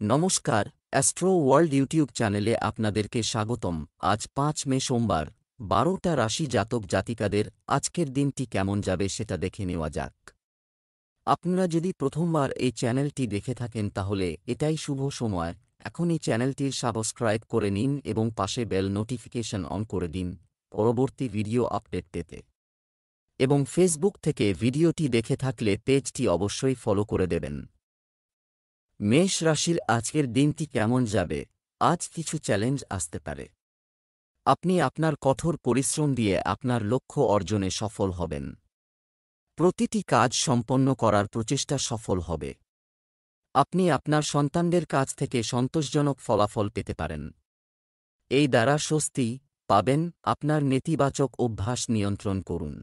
নমস্কার, astro world YouTube চ্যানেলে আপনাদেরকে স্বাগতম। আজ ৫ মে সোমবার, ১২টা রাশি জাতক জাতিকাদের আজকের দিনটি কেমন যাবে সেটা দেখে নেওয়া যাক। আপনারা যদি প্রথমবার এই চ্যানেলটি দেখে থাকেন তাহলে এটাই শুভ সময়। এখনই চ্যানেলটির সাবস্ক্রাইব করে নিন এবং পাশে বেল নোটিফিকেশন অন করে দিন পরবর্তী ভিডিও আপডেট পেতে। এবং ফেসবুক থেকে ভিডিওটি দেখে থাকলে পেজটি অবশ্যই ফলো করে দেবেন। মেষ রাশির আজকের দিনটি কেমন যাবে? আজ কিছু চ্যালেঞ্জ আসতে পারে। আপনি আপনার কঠোর পরিশ্রম দিয়ে আপনার লক্ষ্য অর্জনে সফল হবেন। প্রতিটি কাজ সম্পন্ন করার প্রচেষ্টা সফল হবে। আপনি আপনার সন্তানদের কাছ থেকে সন্তোষজনক ফলাফল পেতে পারেন। এই দ্বারা স্বস্তি পাবেন। আপনার নেতিবাচক অভ্যাস নিয়ন্ত্রণ করুন।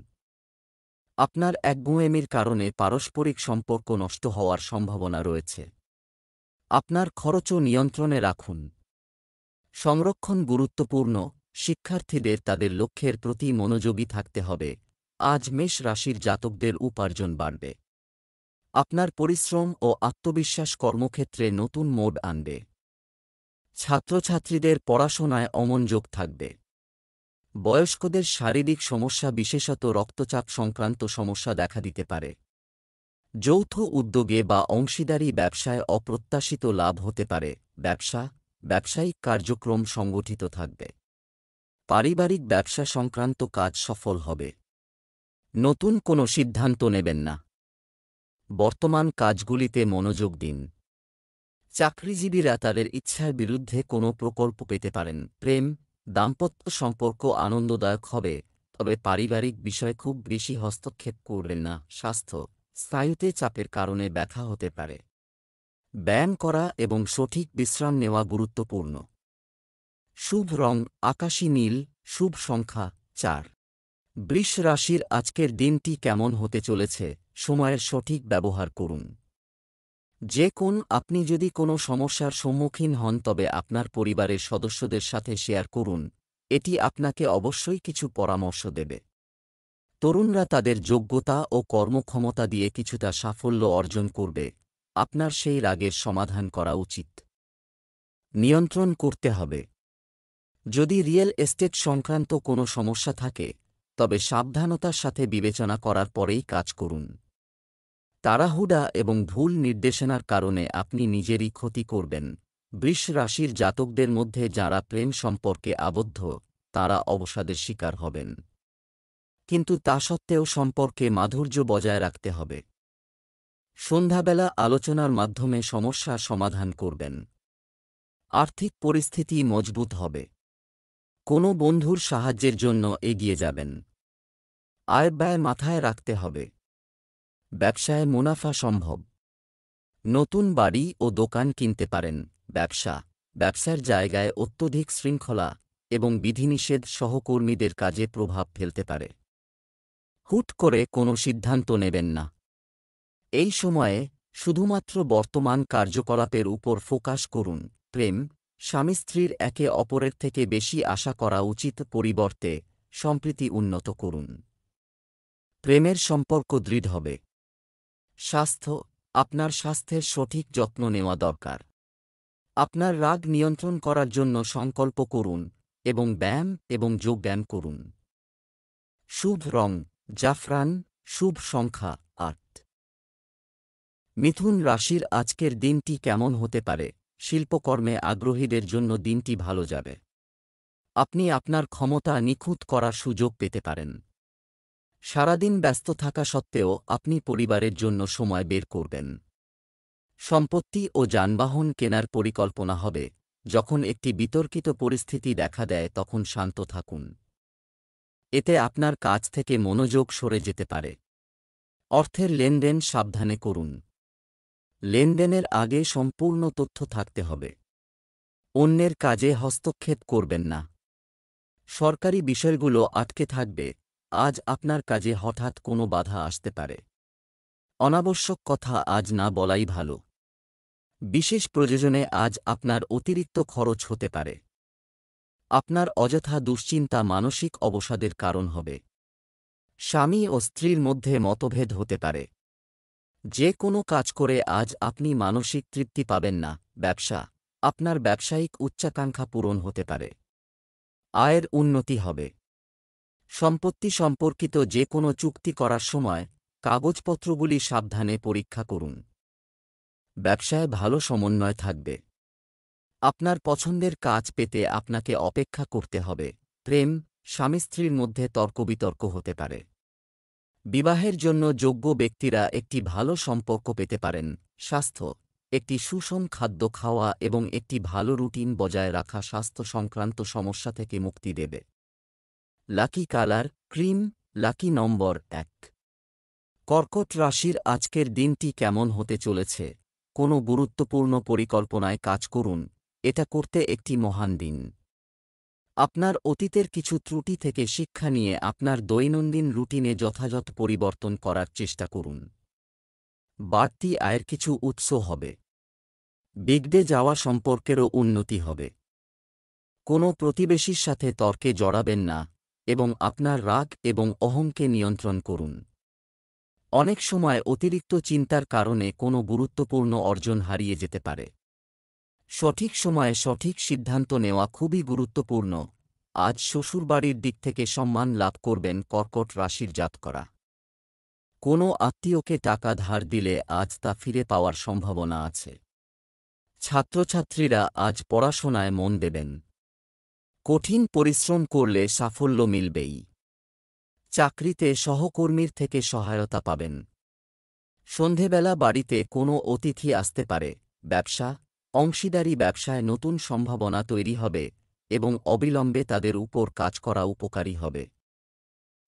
আপনার একগুঁয়েমির কারণে পারস্পরিক সম্পর্ক নষ্ট হওয়ার সম্ভাবনা রয়েছে। আপনার খরচও নিয়ন্ত্রণে রাখুন। সংরক্ষণ গুরুত্বপূর্ণ। শিক্ষার্থীদের তাদের লক্ষ্যের প্রতি মনোযোগী থাকতে হবে। আজ মেষ রাশির জাতকদের উপার্জন বাড়বে। আপনার পরিশ্রম ও আত্মবিশ্বাস কর্মক্ষেত্রে নতুন মোড় আনবে। ছাত্রছাত্রীদের পড়াশোনায় অমনোযোগ থাকবে। বয়স্কদের শারীরিক সমস্যা বিশেষত রক্তচাপ সংক্রান্ত সমস্যা দেখা দিতে পারে। যৌথ উদ্যোগে বা অংশীদারি ব্যবসায় অপ্রত্যাশিত লাভ হতে পারে। ব্যবসায়িক কার্যক্রম সংগঠিত থাকবে। পারিবারিক ব্যবসা সংক্রান্ত কাজ সফল হবে। নতুন কোনো সিদ্ধান্ত নেবেন না। বর্তমান কাজগুলিতে মনোযোগ দিন। চাকরিজীবীরা তাদের ইচ্ছার বিরুদ্ধে কোনো প্রকল্প পেতে পারেন। দাম্পত্য সম্পর্ক আনন্দদায়ক হবে, তবে পারিবারিক বিষয়ে খুব বেশি হস্তক্ষেপ করবেন না। স্নায়ুতে চাপের কারণে ব্যথা হতে পারে। ব্যায়াম করা এবং সঠিক বিশ্রাম নেওয়া গুরুত্বপূর্ণ। শুভ রং আকাশী নীল। শুভ সংখ্যা ৪। বৃষ রাশির আজকের দিনটি কেমন হতে চলেছে? সময়ের সঠিক ব্যবহার করুন। আপনি যদি কোনো সমস্যার সম্মুখীন হন তবে আপনার পরিবারের সদস্যদের সাথে শেয়ার করুন। এটি আপনাকে অবশ্যই কিছু পরামর্শ দেবে। তরুণরা তাদের যোগ্যতা ও কর্মক্ষমতা দিয়ে কিছুটা সাফল্য অর্জন করবে। আপনার সেই রাগের সমাধান করা উচিত। নিয়ন্ত্রণ করতে হবে। যদি রিয়েল এস্টেট সংক্রান্ত কোনো সমস্যা থাকে তবে সাবধানতার সাথে বিবেচনা করার পরেই কাজ করুন। তাড়াহুড়া এবং ভুল নির্দেশনার কারণে আপনি নিজেরই ক্ষতি করবেন। বৃষ রাশির জাতকদের মধ্যে যারা প্রেম সম্পর্কে আবদ্ধ তারা অবসাদের শিকার হবেন, কিন্তু তা সত্ত্বেও সম্পর্কে মাধুর্য বজায় রাখতে হবে। সন্ধ্যাবেলা আলোচনার মাধ্যমে সমস্যা সমাধান করবেন। আর্থিক পরিস্থিতি মজবুত হবে। কোনো বন্ধুর সাহায্যের জন্য এগিয়ে যাবেন। আয় ব্যয় মাথায় রাখতে হবে। ব্যবসায় মুনাফা সম্ভব। নতুন বাড়ি ও দোকান কিনতে পারেন। ব্যবসার জায়গায় অত্যধিক শৃঙ্খলা এবং বিধিনিষেধ সহকর্মীদের কাজে প্রভাব ফেলতে পারে। হুট করে কোনো সিদ্ধান্ত নেবেন না। এই সময়ে শুধুমাত্র বর্তমান কার্যকলাপের উপর ফোকাস করুন। স্বামী স্ত্রীর একে অপরের থেকে বেশি আশা করা উচিত, পরিবর্তে সম্প্রীতি উন্নত করুন। প্রেমের সম্পর্ক দৃঢ় হবে। আপনার স্বাস্থ্যের সঠিক যত্ন নেওয়া দরকার। আপনার রাগ নিয়ন্ত্রণ করার জন্য সংকল্প করুন এবং ব্যায়াম এবং যোগব্যায়াম করুন। শুভ রং জাফরান। শুভ সংখ্যা ৮। মিথুন রাশির আজকের দিনটি কেমন হতে পারে? শিল্পকর্মে আগ্রহীদের জন্য দিনটি ভালো যাবে। আপনি আপনার ক্ষমতা নিখুঁত করার সুযোগ পেতে পারেন। সারাদিন ব্যস্ত থাকা সত্ত্বেও আপনি পরিবারের জন্য সময় বের করবেন। সম্পত্তি ও যানবাহন কেনার পরিকল্পনা হবে। যখন একটি বিতর্কিত পরিস্থিতি দেখা দেয় তখন শান্ত থাকুন। এতে আপনার কাজ থেকে মনোযোগ সরে যেতে পারে। অর্থের লেনদেন সাবধানে করুন। লেনদেনের আগে সম্পূর্ণ তথ্য থাকতে হবে। অন্যের কাজে হস্তক্ষেপ করবেন না। সরকারি বিষয়গুলো আটকে থাকবে। আজ আপনার কাজে হঠাৎ কোনো বাধা আসতে পারে। অনাবশ্যক কথা আজ না বলাই ভালো। বিশেষ প্রয়োজনে আজ আপনার অতিরিক্ত খরচ হতে পারে। আপনার অযথা দুশ্চিন্তা মানসিক অবসাদের কারণ হবে। স্বামী ও স্ত্রীর মধ্যে মতভেদ হতে পারে। যে কোনো কাজ করে আজ আপনি মানসিক তৃপ্তি পাবেন না। ব্যবসা, আপনার ব্যবসায়িক উচ্চাকাঙ্ক্ষা পূরণ হতে পারে। আয়ের উন্নতি হবে। সম্পত্তি সম্পর্কিত যে কোনো চুক্তি করার সময় কাগজপত্রগুলি সাবধানে পরীক্ষা করুন। ব্যবসায় ভালো সমন্বয় থাকবে। আপনার পছন্দের কাজ পেতে আপনাকে অপেক্ষা করতে হবে। প্রেম, স্বামী স্ত্রীর মধ্যে তর্কবিতর্ক হতে পারে। বিবাহের জন্য যোগ্য ব্যক্তিরা একটি ভালো সম্পর্ক পেতে পারেন। স্বাস্থ্য, একটি সুষম খাদ্য খাওয়া এবং একটি ভালো রুটিন বজায় রাখা স্বাস্থ্য সংক্রান্ত সমস্যা থেকে মুক্তি দেবে। লাকি কালার ক্রিম, লাকি নম্বর 1। কর্কট রাশির আজকের দিনটি কেমন হতে চলেছে? কোনো গুরুত্বপূর্ণ পরিকল্পনায় কাজ করুন, এটা করতে একটি মহান দিন। আপনার অতীতের কিছু ত্রুটি থেকে শিক্ষা নিয়ে আপনার দৈনন্দিন রুটিনে যথাযথ পরিবর্তন করার চেষ্টা করুন। বাড়তি আয়ের কিছু উৎস হবে। বিগড়ে যাওয়া সম্পর্কেরও উন্নতি হবে। কোনো প্রতিবেশীর সাথে তর্কে জড়াবেন না এবং আপনার রাগ এবং অহংকে নিয়ন্ত্রণ করুন। অনেক সময় অতিরিক্ত চিন্তার কারণে কোনো গুরুত্বপূর্ণ অর্জন হারিয়ে যেতে পারে। সঠিক সময়ে সঠিক সিদ্ধান্ত নেওয়া খুবই গুরুত্বপূর্ণ। আজ শ্বশুরবাড়ির দিক থেকে সম্মান লাভ করবেন কর্কট রাশির জাতকরা। কোনো আত্মীয়কে টাকা ধার দিলে আজ তা ফিরে পাওয়ার সম্ভাবনা আছে। ছাত্রছাত্রীরা আজ পড়াশোনায় মন দেবেন। কঠিন পরিশ্রম করলে সাফল্য মিলবেই। চাকরিতে সহকর্মীর থেকে সহায়তা পাবেন। সন্ধেবেলা বাড়িতে কোনো অতিথি আসতে পারে। ব্যবসা, অংশীদারি ব্যবসায় নতুন সম্ভাবনা তৈরি হবে এবং অবিলম্বে তাদের উপর কাজ করা উপকারী হবে।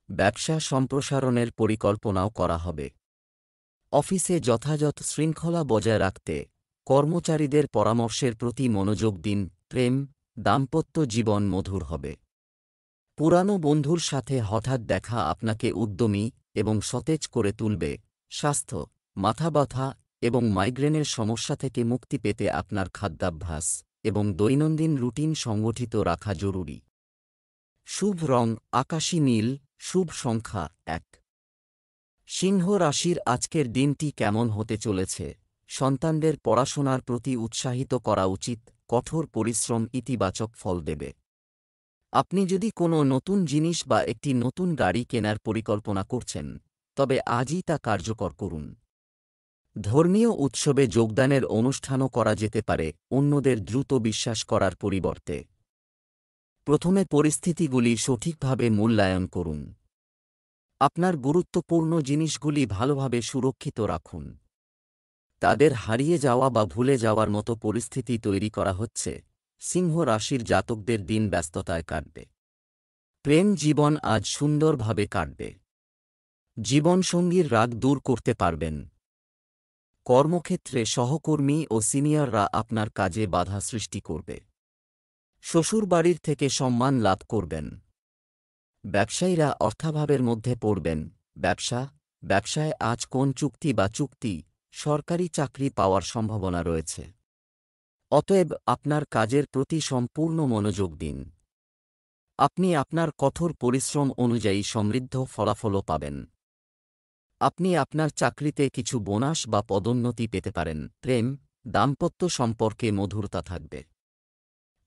ব্যবসা সম্প্রসারণের পরিকল্পনাও করা হবে। অফিসে যথাযথ শৃঙ্খলা বজায় রাখতে কর্মচারীদের পরামর্শের প্রতি মনোযোগ দিন। প্রেম, দাম্পত্য জীবন মধুর হবে। পুরানো বন্ধুর সাথে হঠাৎ দেখা আপনাকে উদ্যমী এবং সতেজ করে তুলবে। স্বাস্থ্য, মাথা ব্যথা এবং মাইগ্রেনের সমস্যা থেকে মুক্তি পেতে আপনার খাদ্যাভ্যাস এবং দৈনন্দিন রুটিন সংগঠিত রাখা জরুরি। শুভ রং আকাশী নীল, শুভ সংখ্যা 1। সিংহ রাশির আজকের দিনটি কেমন হতে চলেছে? সন্তানদের পড়াশোনার প্রতি উৎসাহিত করা উচিত। কঠোর পরিশ্রম ইতিবাচক ফল দেবে। আপনি যদি কোনো নতুন জিনিস বা একটি নতুন গাড়ি কেনার পরিকল্পনা করছেন, তবে আজই তা কার্যকর করুন। ধর্মীয় উৎসবে যোগদানের অনুষ্ঠানও করা যেতে পারে অন্যদের দ্রুত বিশ্বাস করার পরিবর্তে। প্রথমে পরিস্থিতিগুলি সঠিকভাবে মূল্যায়ন করুন। আপনার গুরুত্বপূর্ণ জিনিসগুলি ভালোভাবে সুরক্ষিত রাখুন। তাদের হারিয়ে যাওয়া বা ভুলে যাওয়ার মতো পরিস্থিতি তৈরি করা হচ্ছে। সিংহ রাশির জাতকদের দিন ব্যস্ততায় কাটবে। প্রেম জীবন আজ সুন্দরভাবে কাটবে। জীবনসঙ্গীর রাগ দূর করতে পারবেন। কর্মক্ষেত্রে সহকর্মী ও সিনিয়ররা আপনার কাজে বাধা সৃষ্টি করবে। শ্বশুরবাড়ির থেকে সম্মান লাভ করবেন। ব্যবসায়ীরা অর্থাভাবের মধ্যে পড়বেন। ব্যবসায় আজ কোন চুক্তি সরকারি চাকরি পাওয়ার সম্ভাবনা রয়েছে। অতএব আপনার কাজের প্রতি সম্পূর্ণ মনোযোগ দিন। আপনি আপনার কঠোর পরিশ্রম অনুযায়ী সমৃদ্ধ ফলাফলও পাবেন। আপনি আপনার চাকরিতে কিছু বোনাস বা পদোন্নতি পেতে পারেন। প্রেম, দাম্পত্য সম্পর্কে মধুরতা থাকবে।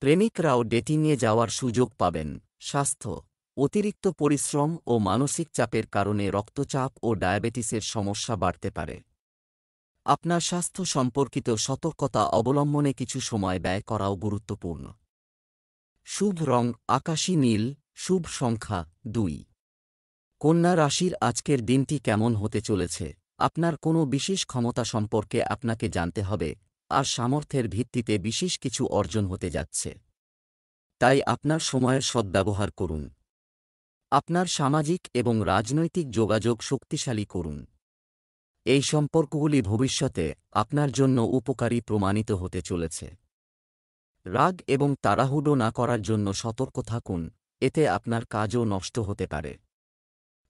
প্রেমিকরাও ডেটিংয়ে যাওয়ার সুযোগ পাবেন। স্বাস্থ্য, অতিরিক্ত পরিশ্রম ও মানসিক চাপের কারণে রক্তচাপ ও ডায়াবেটিসের সমস্যা বাড়তে পারে। আপনার স্বাস্থ্য সম্পর্কিত সতর্কতা অবলম্বনে কিছু সময় ব্যয় করাও গুরুত্বপূর্ণ। শুভ রং আকাশী নীল, শুভ সংখ্যা 2। কন্যা রাশির আজকের দিনটি কেমন হতে চলেছে? আপনার কোনো বিশেষ ক্ষমতা সম্পর্কে আপনাকে জানতে হবে, আর সামর্থ্যের ভিত্তিতে বিশেষ কিছু অর্জন হতে যাচ্ছে। তাই আপনার সময়ের সদ্ব্যবহার করুন। আপনার সামাজিক এবং রাজনৈতিক যোগাযোগ শক্তিশালী করুন। এই সম্পর্কগুলি ভবিষ্যতে আপনার জন্য উপকারী প্রমাণিত হতে চলেছে। রাগ এবং তাড়াহুড়ো না করার জন্য সতর্ক থাকুন, এতে আপনার কাজও নষ্ট হতে পারে।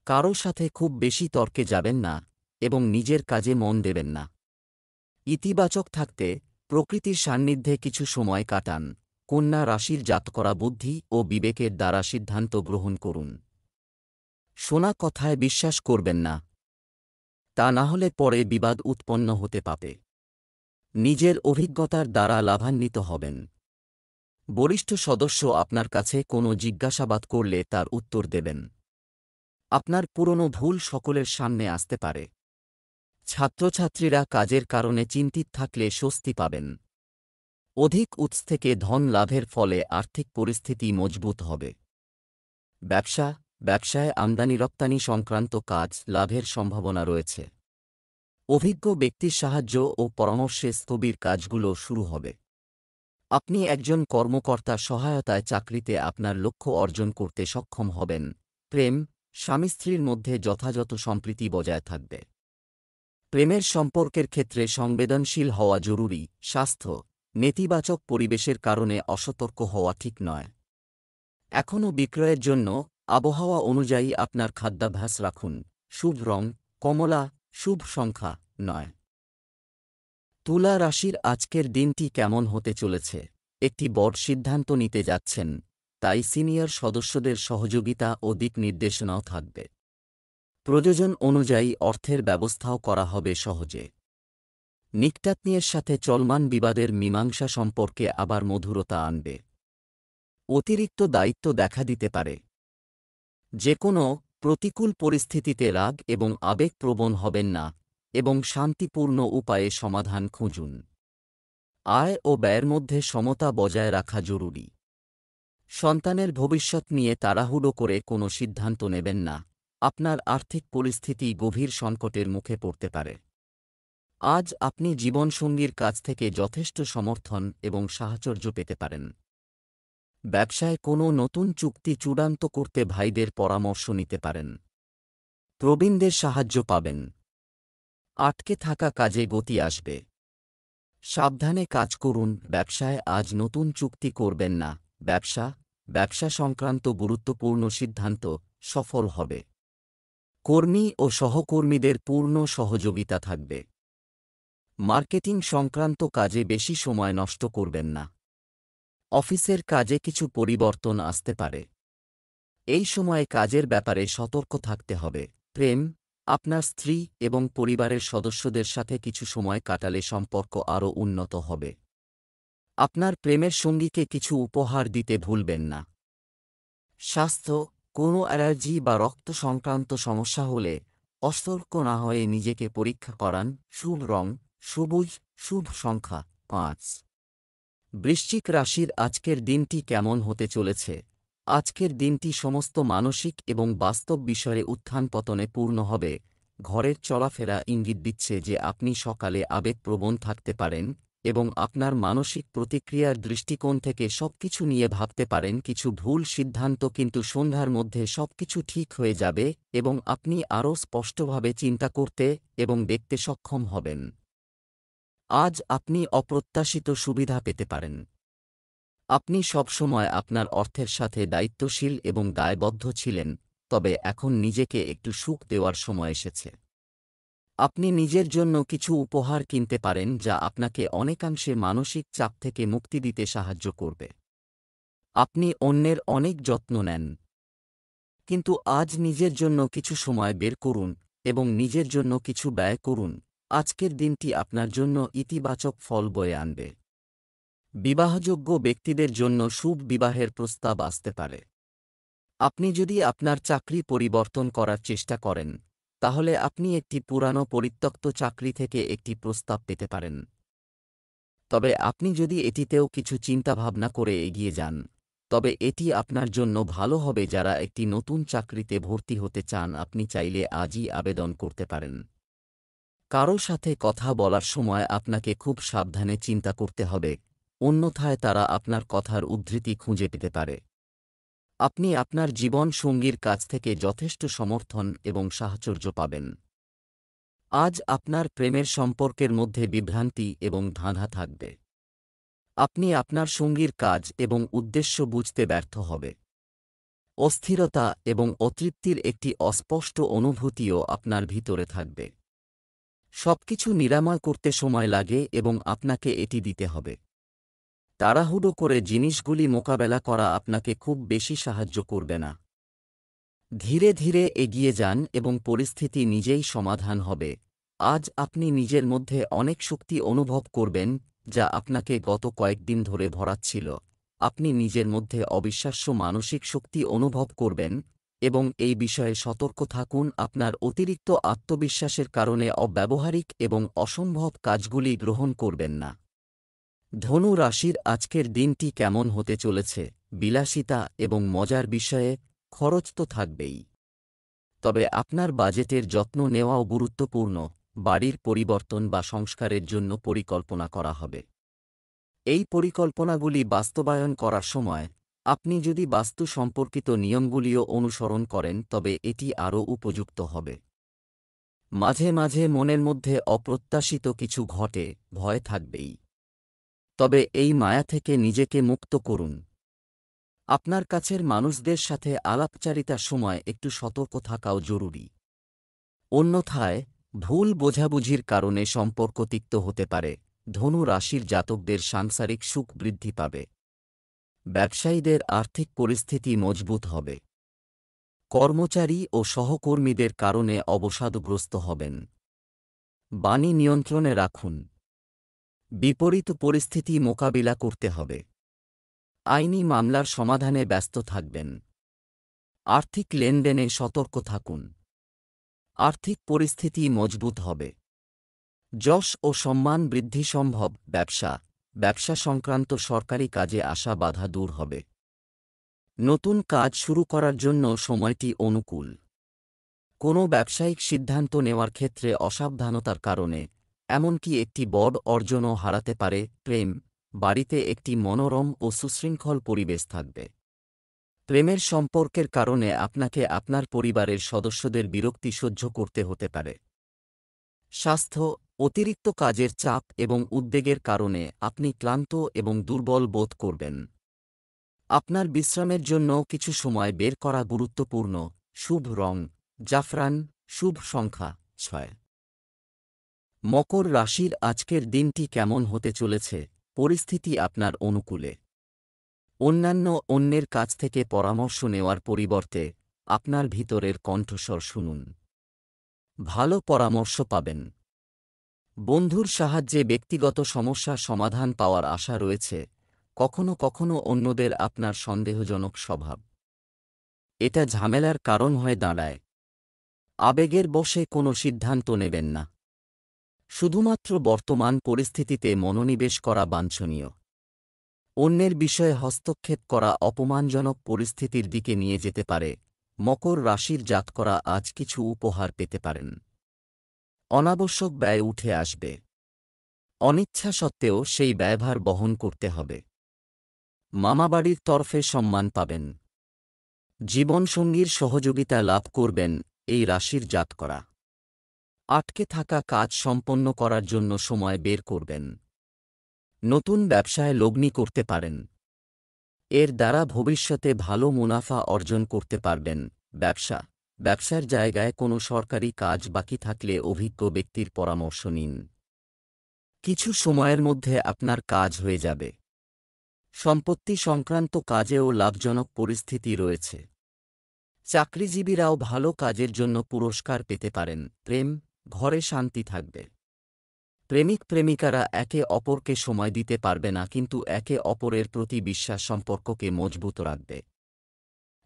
কারো সাথে খুব বেশি তর্কে যাবেন না এবং নিজের কাজে মন দেবেন না। ইতিবাচক থাকতে প্রকৃতির সান্নিধ্যে কিছু সময় কাটান। কন্যা রাশির জাতকরা বুদ্ধি ও বিবেকের দ্বারা সিদ্ধান্ত গ্রহণ করুন। শোনা কথায় বিশ্বাস করবেন না, তা না হলে পরে বিবাদ উৎপন্ন হতে পারে। নিজের অভিজ্ঞতার দ্বারা লাভান্বিত হবেন। বরিষ্ঠ সদস্য আপনার কাছে কোনো জিজ্ঞাসাবাদ করলে তার উত্তর দেবেন। আপনার পুরনো ভুল সকলের সামনে আসতে পারে। ছাত্রছাত্রীরা কাজের কারণে চিন্তিত থাকলে স্বস্তি পাবেন। অধিক উৎস থেকে ধন লাভের ফলে আর্থিক পরিস্থিতি মজবুত হবে। ব্যবসায় আমদানি রপ্তানি সংক্রান্ত কাজ লাভের সম্ভাবনা রয়েছে। অভিজ্ঞ ব্যক্তির সাহায্য ও পরামর্শে স্থবির কাজগুলো শুরু হবে। আপনি একজন কর্মকর্তার সহায়তায় চাকরিতে আপনার লক্ষ্য অর্জন করতে সক্ষম হবেন। প্রেম, স্বামী স্ত্রীর মধ্যে যথাযথ সম্প্রীতি বজায় থাকবে। প্রেমের সম্পর্কের ক্ষেত্রে সংবেদনশীল হওয়া জরুরি। স্বাস্থ্য, নেতিবাচক পরিবেশের কারণে অসতর্ক হওয়া ঠিক নয়। এখনও বিক্রয়ের জন্য আবহাওয়া অনুযায়ী আপনার খাদ্যাভ্যাস রাখুন। শুভ রং কমলা, শুভ সংখ্যা 9। তুলা রাশির আজকের দিনটি কেমন হতে চলেছে? একটি বড় সিদ্ধান্ত নিতে যাচ্ছেন, তাই সিনিয়র সদস্যদের সহযোগিতা ও দিক নির্দেশনাও থাকবে। প্রয়োজন অনুযায়ী অর্থের ব্যবস্থাও করা হবে সহজে। নিকটাত্মীয়ের সাথে চলমান বিবাদের মীমাংসা সম্পর্কে আবার মধুরতা আনবে। অতিরিক্ত দায়িত্ব দেখা দিতে পারে। যে কোনো প্রতিকূল পরিস্থিতিতে রাগ এবং আবেগপ্রবণ হবেন না এবং শান্তিপূর্ণ উপায়ে সমাধান খুঁজুন। আয় ও ব্যয়ের মধ্যে সমতা বজায় রাখা জরুরি। সন্তানের ভবিষ্যৎ নিয়ে তাড়াহুড়ো করে কোনো সিদ্ধান্ত নেবেন না। আপনার আর্থিক পরিস্থিতি গভীর সংকটের মুখে পড়তে পারে। আজ আপনি জীবনসঙ্গীর কাছ থেকে যথেষ্ট সমর্থন এবং সাহচর্য পেতে পারেন। ব্যবসায় কোনো নতুন চুক্তি চূড়ান্ত করতে ভাইদের পরামর্শ নিতে পারেন। প্রবীণদের সাহায্য পাবেন। আটকে থাকা কাজে গতি আসবে। সাবধানে কাজ করুন। ব্যবসায় আজ নতুন চুক্তি করবেন না। ব্যবসা সংক্রান্ত গুরুত্বপূর্ণ সিদ্ধান্ত সফল হবে। কর্মী ও সহকর্মীদের পূর্ণ সহযোগিতা থাকবে। মার্কেটিং সংক্রান্ত কাজে বেশি সময় নষ্ট করবেন না। অফিসের কাজে কিছু পরিবর্তন আসতে পারে। এই সময়ে কাজের ব্যাপারে সতর্ক থাকতে হবে। প্রেম, আপনার স্ত্রী এবং পরিবারের সদস্যদের সাথে কিছু সময় কাটালে সম্পর্ক আরও উন্নত হবে। আপনার প্রেমের সঙ্গীকে কিছু উপহার দিতে ভুলবেন না। স্বাস্থ্য, কোনো অ্যালার্জি বা রক্ত সংক্রান্ত সমস্যা হলে অসতর্ক না হয়ে নিজেকে পরীক্ষা করান। শুভ রং সবুজ, শুভ সংখ্যা 5। বৃশ্চিক রাশির আজকের দিনটি কেমন হতে চলেছে? আজকের দিনটি সমস্ত মানসিক এবং বাস্তব বিষয়ে উত্থান পতনে পূর্ণ হবে। ঘরের চলাফেরা ইঙ্গিত দিচ্ছে যে আপনি সকালে আবেগপ্রবণ থাকতে পারেন এবং আপনার মানসিক প্রতিক্রিয়ার দৃষ্টিকোণ থেকে সবকিছু নিয়ে ভাবতে পারেন কিছু ভুল সিদ্ধান্ত, কিন্তু সন্ধ্যার মধ্যে সবকিছু ঠিক হয়ে যাবে এবং আপনি আরও স্পষ্টভাবে চিন্তা করতে এবং দেখতে সক্ষম হবেন। আজ আপনি অপ্রত্যাশিত সুবিধা পেতে পারেন। আপনি সবসময় আপনার অর্থের সাথে দায়িত্বশীল এবং দায়বদ্ধ ছিলেন, তবে এখন নিজেকে একটু সুখ দেওয়ার সময় এসেছে। আপনি নিজের জন্য কিছু উপহার কিনতে পারেন যা আপনাকে অনেকাংশে মানসিক চাপ থেকে মুক্তি দিতে সাহায্য করবে। আপনি অন্যের অনেক যত্ন নেন, কিন্তু আজ নিজের জন্য কিছু সময় বের করুন এবং নিজের জন্য কিছু ব্যয় করুন। আজকের দিনটি আপনার জন্য ইতিবাচক ফল বয়ে আনবে। বিবাহযোগ্য ব্যক্তিদের জন্য শুভ বিবাহের প্রস্তাব আসতে পারে। আপনি যদি আপনার চাকরি পরিবর্তন করার চেষ্টা করেন, তাহলে আপনি একটি পুরানো পরিত্যক্ত চাকরি থেকে একটি প্রস্তাব পেতে পারেন। তবে আপনি যদি এটিতেও কিছু চিন্তাভাবনা করে এগিয়ে যান, তবে এটি আপনার জন্য ভালো হবে। যারা একটি নতুন চাকরিতে ভর্তি হতে চান, আপনি চাইলে আজই আবেদন করতে পারেন। কারো সাথে কথা বলার সময় আপনাকে খুব সাবধানে চিন্তা করতে হবে, অন্যথায় তারা আপনার কথার উদ্ধৃতি খুঁজে পেতে পারে। আপনি আপনার জীবন সঙ্গীর কাছ থেকে যথেষ্ট সমর্থন এবং সাহচর্য পাবেন। আজ আপনার প্রেমের সম্পর্কের মধ্যে বিভ্রান্তি এবং ধাঁধা থাকবে। আপনি আপনার সঙ্গীর কাজ এবং উদ্দেশ্য বুঝতে ব্যর্থ হবে। অস্থিরতা এবং অতৃপ্তির একটি অস্পষ্ট অনুভূতিও আপনার ভিতরে থাকবে। সবকিছু নিরাময় করতে সময় লাগে এবং আপনাকে এটি দিতে হবে। তাড়াহুড়ো করে জিনিসগুলি মোকাবেলা করা আপনাকে খুব বেশি সাহায্য করবে না। ধীরে ধীরে এগিয়ে যান এবং পরিস্থিতি নিজেই সমাধান হবে। আজ আপনি নিজের মধ্যে অনেক শক্তি অনুভব করবেন, যা আপনাকে গত কয়েকদিন ধরে ভরাচ্ছিল। আপনি নিজের মধ্যে অবিশ্বাস্য মানসিক শক্তি অনুভব করবেন, এবং এই বিষয়ে সতর্ক থাকুন। আপনার অতিরিক্ত আত্মবিশ্বাসের কারণে অব্যবহারিক এবং অসম্ভব কাজগুলি গ্রহণ করবেন না। ধনু রাশির আজকের দিনটি কেমন হতে চলেছে? বিলাসিতা এবং মজার বিষয়ে খরচ তো থাকবেই, তবে আপনার বাজেটের যত্ন নেওয়াও গুরুত্বপূর্ণ। বাড়ির পরিবর্তন বা সংস্কারের জন্য পরিকল্পনা করা হবে। এই পরিকল্পনাগুলি বাস্তবায়ন করার সময় আপনি যদি বাস্তু সম্পর্কিত নিয়মগুলিও অনুসরণ করেন, তবে এটি আরও উপযুক্ত হবে। মাঝে মাঝে মনের মধ্যে অপ্রত্যাশিত কিছু ঘটে, ভয় থাকবেই, তবে এই মায়া থেকে নিজেকে মুক্ত করুন। আপনার কাছের মানুষদের সাথে আলাপচারিতার সময় একটু সতর্ক থাকাও জরুরি। অন্যথায় ভুল বোঝাবুঝির কারণে সম্পর্ক তিক্ত হতে পারে। ধনু রাশির জাতকদের সাংসারিক সুখ বৃদ্ধি পাবে। ব্যবসায়ীদের আর্থিক পরিস্থিতি মজবুত হবে। কর্মচারী ও সহকর্মীদের কারণে অবসাদগ্রস্ত হবেন। বাণী নিয়ন্ত্রণে রাখুন। বিপরীত পরিস্থিতি মোকাবিলা করতে হবে। আইনি মামলার সমাধানে ব্যস্ত থাকবেন। আর্থিক লেনদেনে সতর্ক থাকুন। আর্থিক পরিস্থিতি মজবুত হবে। যশ ও সম্মান বৃদ্ধি সম্ভব। ব্যবসা সংক্রান্ত সরকারি কাজে আসা বাধা দূর হবে। নতুন কাজ শুরু করার জন্য সময়টি অনুকূল। কোনো ব্যবসায়িক সিদ্ধান্ত নেওয়ার ক্ষেত্রে অসাবধানতার কারণে এমনকি একটি বড় অর্জনও হারাতে পারে। বাড়িতে একটি মনোরম ও সুশৃঙ্খল পরিবেশ থাকবে। প্রেমের সম্পর্কের কারণে আপনাকে আপনার পরিবারের সদস্যদের বিরক্তি সহ্য করতে হতে পারে। স্বাস্থ্য, অতিরিক্ত কাজের চাপ এবং উদ্বেগের কারণে আপনি ক্লান্ত এবং দুর্বল বোধ করবেন। আপনার বিশ্রামের জন্য কিছু সময় বের করা গুরুত্বপূর্ণ। শুভ রং জাফরান, শুভ সংখ্যা 6। মকর রাশির আজকের দিনটি কেমন হতে চলেছে? পরিস্থিতি আপনার অনুকূলে। অন্যের কাছ থেকে পরামর্শ নেওয়ার পরিবর্তে আপনার ভিতরের কণ্ঠস্বর শুনুন। ভালো পরামর্শ পাবেন। বন্ধুর সাহায্যে ব্যক্তিগত সমস্যার সমাধান পাওয়ার আশা রয়েছে। কখনো কখনো অন্যদের আপনার সন্দেহজনক স্বভাব এটা ঝামেলার কারণ হয়ে দাঁড়ায়। আবেগের বশে কোনো সিদ্ধান্ত নেবেন না। শুধুমাত্র বর্তমান পরিস্থিতিতে মনোনিবেশ করা বাঞ্ছনীয়। অন্যের বিষয়ে হস্তক্ষেপ করা অপমানজনক পরিস্থিতির দিকে নিয়ে যেতে পারে। মকর রাশির জাতকরা আজ কিছু উপহার পেতে পারেন। অনাবশ্যক ব্যয় উঠে আসবে। অনিচ্ছা সত্ত্বেও সেই ব্যয়ভার বহন করতে হবে। মামাবাড়ির তরফে সম্মান পাবেন। জীবনসঙ্গীর সহযোগিতা লাভ করবেন এই রাশির জাতকরা। আটকে থাকা কাজ সম্পন্ন করার জন্য সময় বের করবেন। নতুন ব্যবসায় লগ্নি করতে পারেন। এর দ্বারা ভবিষ্যতে ভালো মুনাফা অর্জন করতে পারবেন। ব্যবসার জায়গায় কোনো সরকারি কাজ বাকি থাকলে অভিজ্ঞ ব্যক্তির পরামর্শ নিন। কিছু সময়ের মধ্যে আপনার কাজ হয়ে যাবে। সম্পত্তি সংক্রান্ত কাজেও লাভজনক পরিস্থিতি রয়েছে। চাকরিজীবীরাও ভালো কাজের জন্য পুরস্কার পেতে পারেন। ঘরে শান্তি থাকবে। প্রেমিকারা একে অপরকে সময় দিতে পারবে না, কিন্তু একে অপরের প্রতি বিশ্বাস সম্পর্ককে মজবুত রাখবে।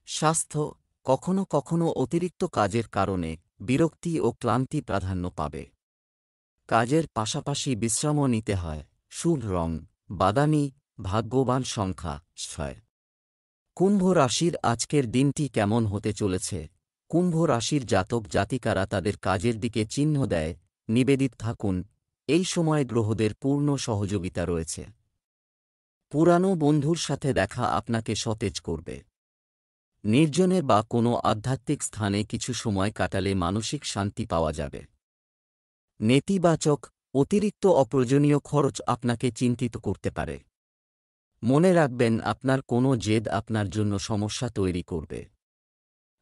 স্বাস্থ্য, কখনো কখনো অতিরিক্ত কাজের কারণে বিরক্তি ও ক্লান্তি প্রাধান্য পাবে। কাজের পাশাপাশি বিশ্রামও নিতে হয়। শুভ রং বাদামি, ভাগ্যবান সংখ্যা 6। কুম্ভ রাশির আজকের দিনটি কেমন হতে চলেছে? কুম্ভ রাশির জাতক জাতিকারা তাদের কাজের দিকে চিহ্ন দেয়। নিবেদিত থাকুন। এই সময় গ্রহদের পূর্ণ সহযোগিতা রয়েছে। পুরানো বন্ধুর সাথে দেখা আপনাকে সতেজ করবে। নির্জনে বা কোনো আধ্যাত্মিক স্থানে কিছু সময় কাটালে মানসিক শান্তি পাওয়া যাবে। নেতিবাচক, অতিরিক্ত অপ্রয়োজনীয় খরচ আপনাকে চিন্তিত করতে পারে। মনে রাখবেন, আপনার কোনো জেদ আপনার জন্য সমস্যা তৈরি করবে।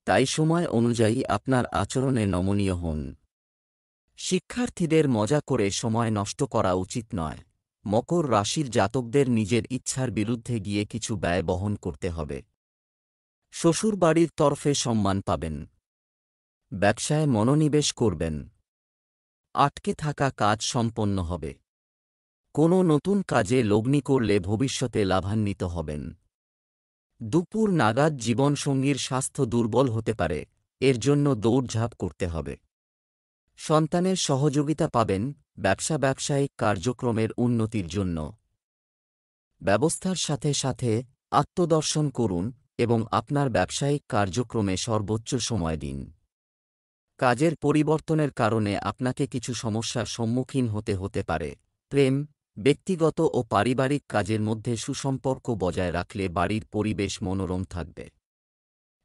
তাই সময় অনুযায়ী আপনার আচরণে নমনীয় হন। শিক্ষার্থীদের মজা করে সময় নষ্ট করা উচিত নয়। মকর রাশির জাতকদের নিজের ইচ্ছার বিরুদ্ধে গিয়ে কিছু ব্যয় বহন করতে হবে। শ্বশুরবাড়ির তরফে সম্মান পাবেন। ব্যবসায় মনোনিবেশ করবেন। আটকে থাকা কাজ সম্পন্ন হবে। কোনো নতুন কাজে লগ্নি করলে ভবিষ্যতে লাভান্বিত হবেন। দুপুর নাগাদ জীবনসঙ্গীর স্বাস্থ্য দুর্বল হতে পারে, এর জন্য দৌড়ঝাঁপ করতে হবে। সন্তানের সহযোগিতা পাবেন ব্যবসায়িক কার্যক্রমের উন্নতির জন্য। ব্যবস্থার সাথে সাথে আত্মদর্শন করুন এবং আপনার ব্যবসায়িক কার্যক্রমে সর্বোচ্চ সময় দিন। কাজের পরিবর্তনের কারণে আপনাকে কিছু সমস্যার সম্মুখীন হতে পারে। প্রেম, ব্যক্তিগত ও পারিবারিক কাজের মধ্যে সুসম্পর্ক বজায় রাখলে বাড়ির পরিবেশ মনোরম থাকবে।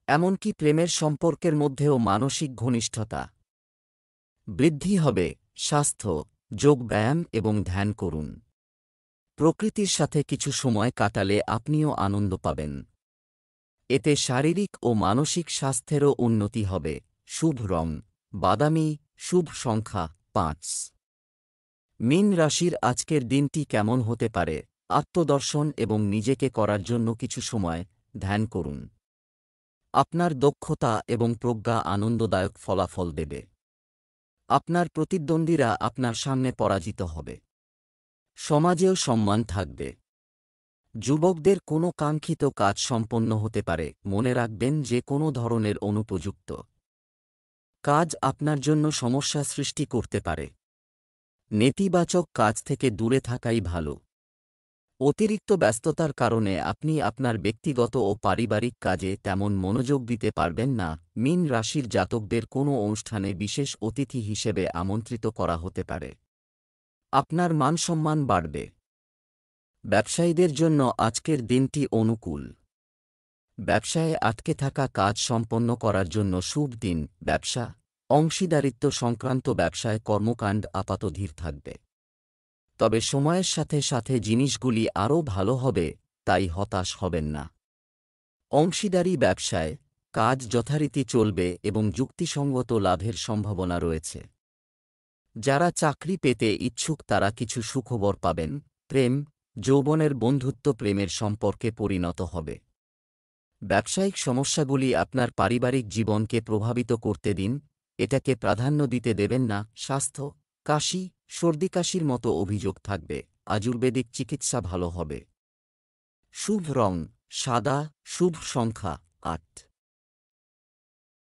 এমনকি প্রেমের সম্পর্কের মধ্যেও মানসিক ঘনিষ্ঠতা বৃদ্ধি হবে। স্বাস্থ্য, যোগব্যায়াম এবং ধ্যান করুন। প্রকৃতির সাথে কিছু সময় কাটালে আপনিও আনন্দ পাবেন। এতে শারীরিক ও মানসিক স্বাস্থ্যেরও উন্নতি হবে। শুভ রং বাদামি, শুভ সংখ্যা 5। মীন রাশির আজকের দিনটি কেমন হতে পারে? আত্মদর্শন এবং নিজেকে করার জন্য কিছু সময় ধ্যান করুন। আপনার দক্ষতা এবং প্রজ্ঞা আনন্দদায়ক ফলাফল দেবে। আপনার প্রতিদ্বন্দ্বীরা আপনার সামনে পরাজিত হবে। সমাজেও সম্মান থাকবে। যুবকদের কোনো কাঙ্ক্ষিত কাজ সম্পন্ন হতে পারে। মনে রাখবেন যে কোনো ধরনের অনুপযুক্ত কাজ আপনার জন্য সমস্যা সৃষ্টি করতে পারে। নেতিবাচক কাজ থেকে দূরে থাকাই ভালো। অতিরিক্ত ব্যস্ততার কারণে আপনি আপনার ব্যক্তিগত ও পারিবারিক কাজে তেমন মনোযোগ দিতে পারবেন না। মীন রাশির জাতকদের কোনো অনুষ্ঠানে বিশেষ অতিথি হিসেবে আমন্ত্রিত করা হতে পারে। আপনার মানসম্মান বাড়বে। ব্যবসায়ীদের জন্য আজকের দিনটি অনুকূল। ব্যবসায়ে আটকে থাকা কাজ সম্পন্ন করার জন্য শুভ দিন। ব্যবসা, অংশীদারিত্ব সংক্রান্ত ব্যবসায় কর্মকাণ্ড আপাতত ধীর থাকবে। তবে সময়ের সাথে সাথে জিনিসগুলি আরও ভালো হবে, তাই হতাশ হবেন না। অংশীদারি ব্যবসায় কাজ যথারীতি চলবে এবং যুক্তিসঙ্গত লাভের সম্ভাবনা রয়েছে। যারা চাকরি পেতে ইচ্ছুক তারা কিছু সুখবর পাবেন। প্রেম, যৌবনের বন্ধুত্ব প্রেমের সম্পর্কে পরিণত হবে। ব্যবসায়িক সমস্যাগুলি আপনার পারিবারিক জীবনকে প্রভাবিত করতে দিন, এটাকে প্রাধান্য দিতে দেবেন না। স্বাস্থ্য, কাশি, সর্দিকাশির মতো অভিযোগ থাকবে। আয়ুর্বেদিক চিকিৎসা ভালো হবে। শুভ রং সাদা, শুভ সংখ্যা 8।